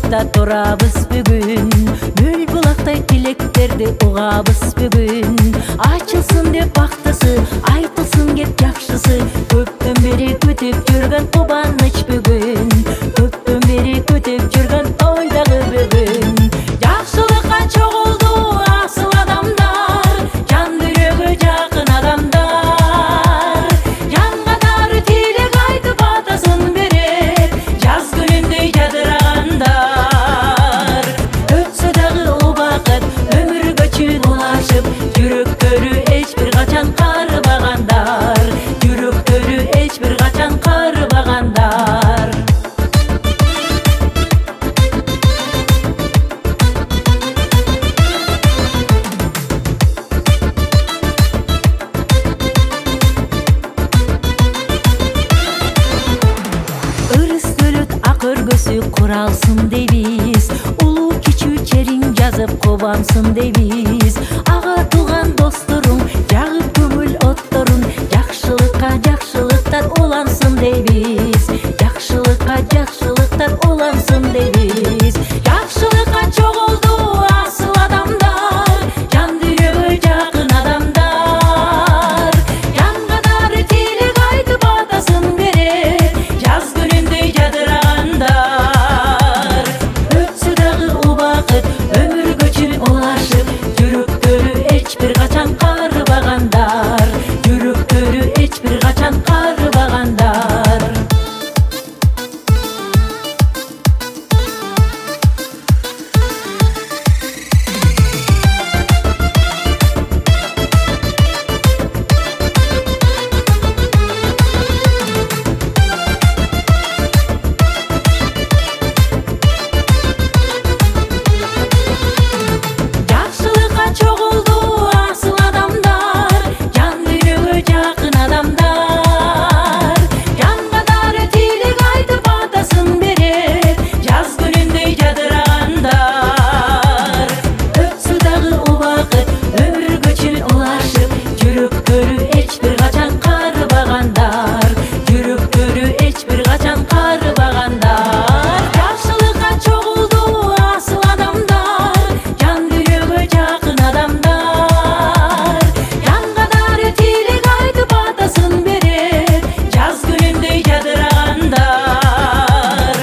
жашылыкта турабыз бүгүн, мөл булактай тилектерди угабыз бүгүн. Ачылсын деп бактысы, айтылсын кеп жакшысы, көптөн бери күтүп жүргөн кубаныч бүгүн, көптөн бери күтүп жүргөн тойдагы бүгүн. Жакшылыкка чогулду асыл адамдар, жан жүрөгү жакын адамдар, жанга дары тилек айтып атасын берет, жаз күнүндөй жадырагандар. Өтсө дагы убакыт өмүргө улашып, жүрөктөрү эч бир качан карыбагандар, жүрөктөрү эч бир качан карыбагандар. Өргөсү куралсын дейбиз, улуу кичүү чериң жазып кубамсын дейбиз. Ага тууган досторуң жагып көңүл отторун, жакшылыкка жакшылыктар улансын дейбиз, жакшылыкка жакшылыктар улансын дейбиз. Жакшылыкка чогулду асыл адамдар, жан жүрөгү жакын адамдар, жанга дары тилек айтып атасын берет, жаз күнүндөй жадырагандар. Өтсө дагы убакыт өмүргө улашып, жүрөктөрү эч бир качан карыбагандар, жүрөктөрү эч бир качан карыбагандар. Жүрөктөрү эч бир качан карыбагандар, жүрөктөрү эч бир качан карыбагандар. Жакшылыкка чогулду асыл адамдар, жан жүрөгү жакын адамдар, жанга дары тилек айтып атасын берет, жаз күнүндөй жадырагандар.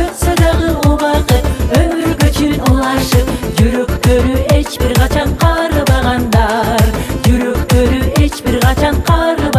Өтсө дагы убакыт өмүргө улашып, жүрөктөрү эч бир качан карыбагандар, жүрөктөрү эч бир качан карыбагандар.